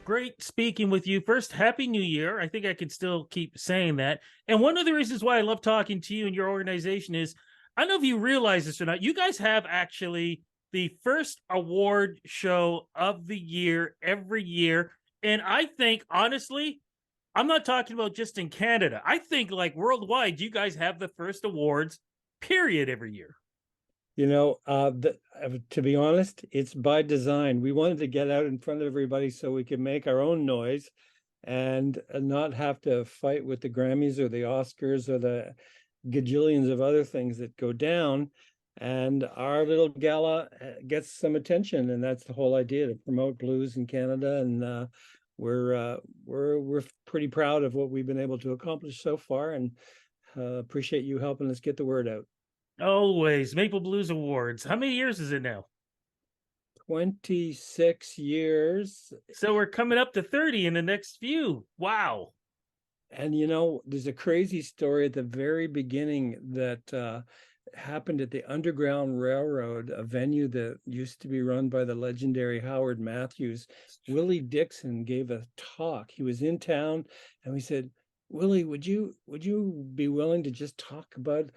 Great speaking with you. First, Happy New Year. I think I can still keep saying that. And one of the reasons why I love talking to you and your organization is I don't know if you realize this or not. You guys have actually the first award show of the year every year. And I think, honestly, I'm not talking about just in Canada. I think, like worldwide, you guys have the first awards, period, every year. To be honest, it's by design. We wanted to get out in front of everybody so we could make our own noise and not have to fight with the Grammys or the Oscars or the gajillions of other things that go down. And our little gala gets some attention, and that's the whole idea, to promote blues in Canada. And we're pretty proud of what we've been able to accomplish so far, and appreciate you helping us get the word out. Always Maple Blues Awards. How many years is it now? 26 years. So we're coming up to 30 in the next few. Wow. And there's a crazy story at the very beginning that happened at the Underground Railroad, a venue that used to be run by the legendary Howard Matthews. Willie Dixon gave a talk. He was in town, and we said, Willie, would you be willing to just talk about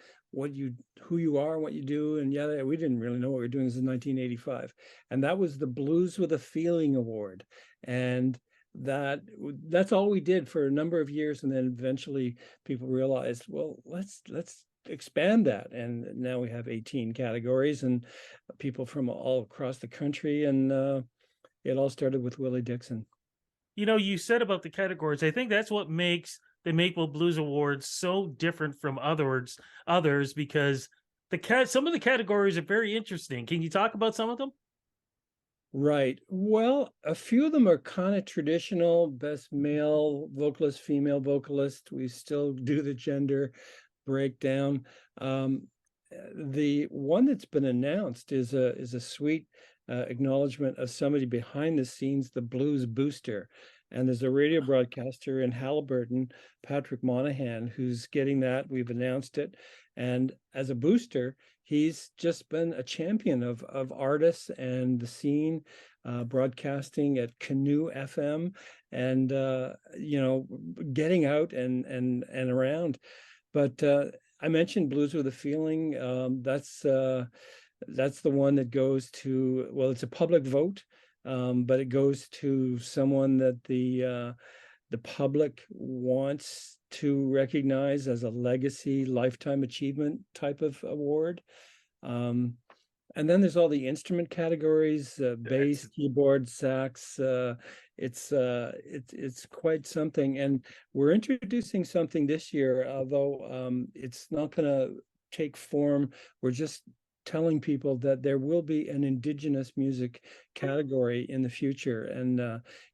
who you are and what you do? And yeah, we didn't really know what we were doing. This is 1985, and that was the Blues with a Feeling Award. And that's all we did for a number of years, and then eventually people realized, well, let's expand that, and now we have 18 categories and people from all across the country. And it all started with Willie Dixon. You said about the categories. I think that's what makes the Maple Blues Awards so different from others because some of the categories are very interesting. Can you talk about some of them? Right. Well, a few of them are kind of traditional: best male vocalist, female vocalist. We still do the gender breakdown. The one that's been announced is a sweet acknowledgement of somebody behind the scenes, the blues booster. And there's a radio broadcaster in Halliburton, Patrick Monahan, who's getting that. We've announced it. And as a booster, he's just been a champion of artists and the scene, broadcasting at Canoe FM, and getting out and around. But I mentioned Blues with a Feeling. That's the one that goes to, well, it's a public vote, but it goes to someone that the public wants to recognize as a legacy, lifetime achievement type of award. And then there's all the instrument categories: bass, keyboard, sax. It's quite something, and we're introducing something this year, although it's not going to take form. We're just telling people that there will be an Indigenous music category in the future, and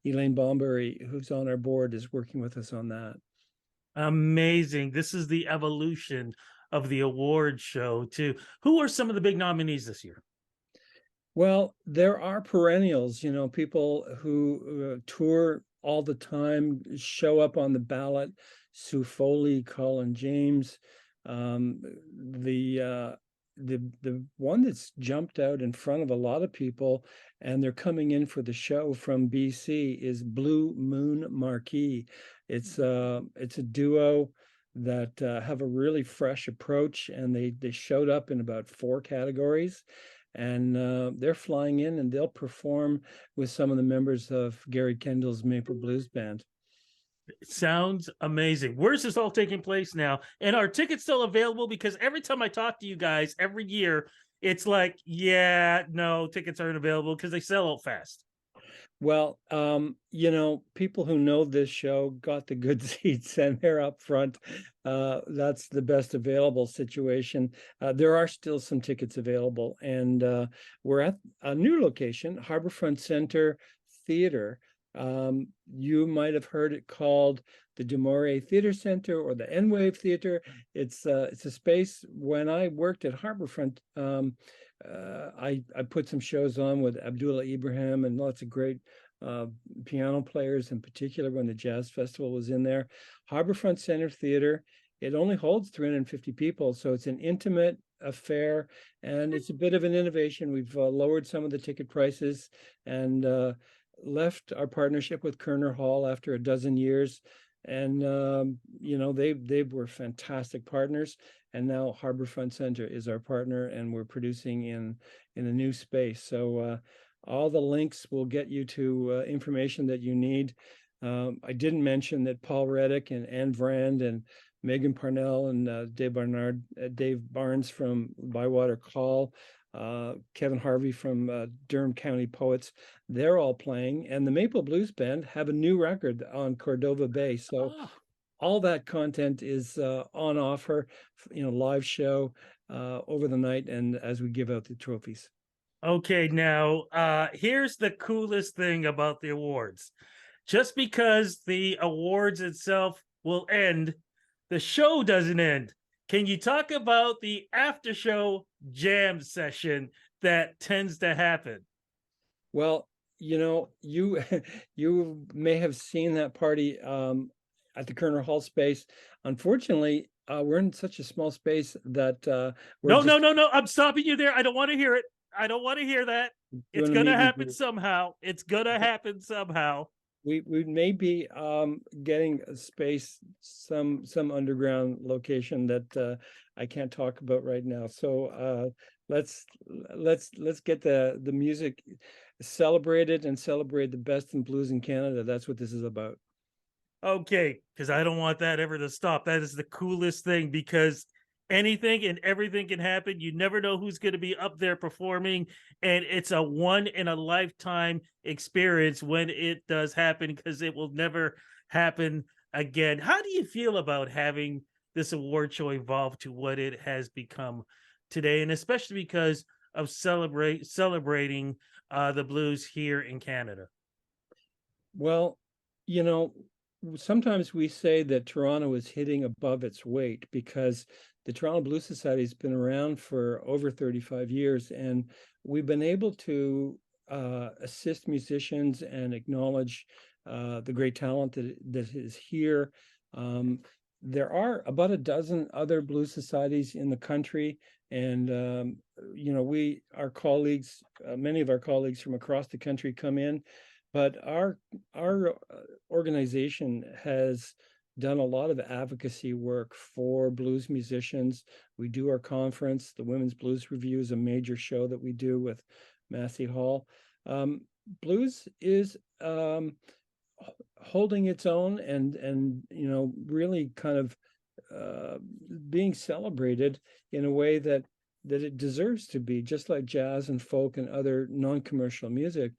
Elaine Bombury, who's on our board, is working with us on that. Amazing. This is the evolution of the award show too. Who are some of the big nominees this year? Well, there are perennials, people who tour all the time, show up on the ballot: Sue Foley, Colin James. The one that's jumped out in front of a lot of people, and they're coming in for the show from BC, is Blue Moon Marquee. It's a duo that have a really fresh approach, and they showed up in about 4 categories, and they're flying in, and they'll perform with some of the members of Gary Kendall's Maple Blues Band. It sounds amazing. Where's this all taking place now? And are tickets still available? Because every time I talk to you guys every year, it's like, yeah, no, tickets aren't available because they sell out fast. Well, people who know this show got the good seats, and they're up front. That's the best available situation. There are still some tickets available, and we're at a new location, Harbourfront Center Theater. You might have heard it called the Du Maurier Theater Center or the N-Wave Theater. It's a space. When I worked at Harbourfront, I put some shows on with Abdullah Ibrahim and lots of great piano players, in particular when the Jazz Festival was in there. Harbourfront Center Theater, it only holds 350 people, so it's an intimate affair, and it's a bit of an innovation. We've lowered some of the ticket prices, and left our partnership with Kerner Hall after a dozen years. And, they were fantastic partners. And now Harbourfront Center is our partner, and we're producing in a new space. So all the links will get you to information that you need. I didn't mention that Paul Reddick and Anne Vrand and Megan Parnell and Dave Barnes from Bywater Call, Kevin Harvey from Durham County Poets, they're all playing. And the Maple Blues Band have a new record on Cordova Bay. So Oh, all that content is on offer, live show over the night and as we give out the trophies. okay. Now, here's the coolest thing about the awards. Just because the awards itself will end, the show doesn't end. Can you talk about the after show jam session that tends to happen? Well, you you may have seen that party at the Kerner Hall space. Unfortunately, we're in such a small space that we're No, no, just no, no. I'm stopping you there. I don't want to hear it. I don't want to hear that. It's doing a going to meet and happen greet. somehow. It's going to happen somehow. We may be getting a space, some underground location that I can't talk about right now. So let's let's get the music celebrated and celebrate the best in blues in Canada. That's what this is about. Okay, because I don't want that ever to stop. That is the coolest thing because anything and everything can happen. You never know who's going to be up there performing, and it's a one in a lifetime experience when it does happen because it will never happen again. How do you feel about having this award show evolve to what it has become today, and especially because of celebrating the blues here in Canada? Well, you know, sometimes we say that Toronto is hitting above its weight because the Toronto Blues Society has been around for over 35 years, and we've been able to assist musicians and acknowledge the great talent that is here. Um, there are about a dozen other blues societies in the country, and our colleagues, many of our colleagues from across the country come in, but our organization has done a lot of advocacy work for blues musicians. We do our conference. The Women's Blues Review is a major show that we do with Massey Hall. Um, Blues is holding its own and really kind of being celebrated in a way that it deserves to be, just like jazz and folk and other non-commercial music.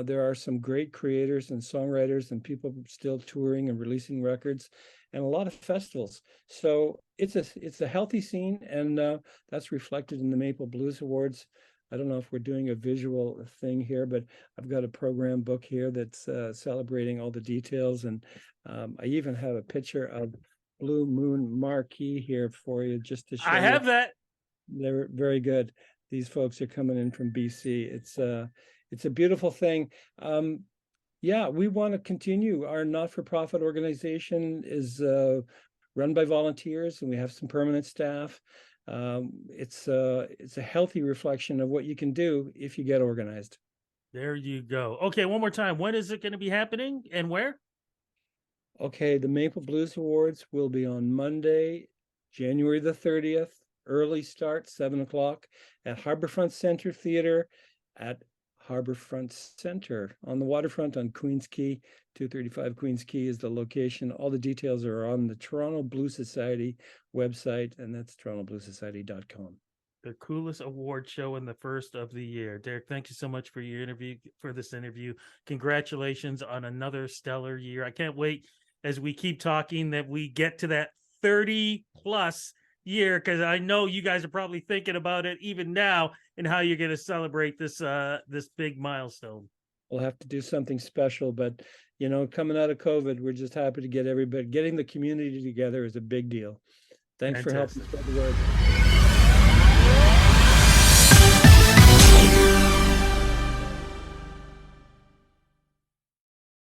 There are some great creators and songwriters and people still touring and releasing records, and a lot of festivals. So it's a healthy scene, and that's reflected in the Maple Blues Awards. I don't know if we're doing a visual thing here, but I've got a program book here that's celebrating all the details, and I even have a picture of Blue Moon Marquee here for you, just to show I you. have that. They're very good. These folks are coming in from BC. It's a beautiful thing. Yeah, we want to continue. Our not-for-profit organization is run by volunteers, and we have some permanent staff. It's a healthy reflection of what you can do if you get organized. There you go. Okay, one more time. When is it going to be happening and where? Okay, the Maple Blues Awards will be on Monday, January the 30th. Early start, 7 o'clock at Harbourfront Center Theater at Harbourfront Center on the waterfront on Queens Quay. 235 Queens Quay is the location. All the details are on the Toronto Blues Society website, and that's torontobluesociety.com. The coolest award show in the first of the year. Derek, thank you so much for your interview, for this interview. Congratulations on another stellar year. I can't wait as we keep talking that we get to that 30 plus year, because I know you guys are probably thinking about it even now and how you're going to celebrate this this big milestone. We'll have to do something special, but coming out of COVID, we're just happy to get everybody. Getting the community together is a big deal. Thanks for helping Fantastic. spread the word.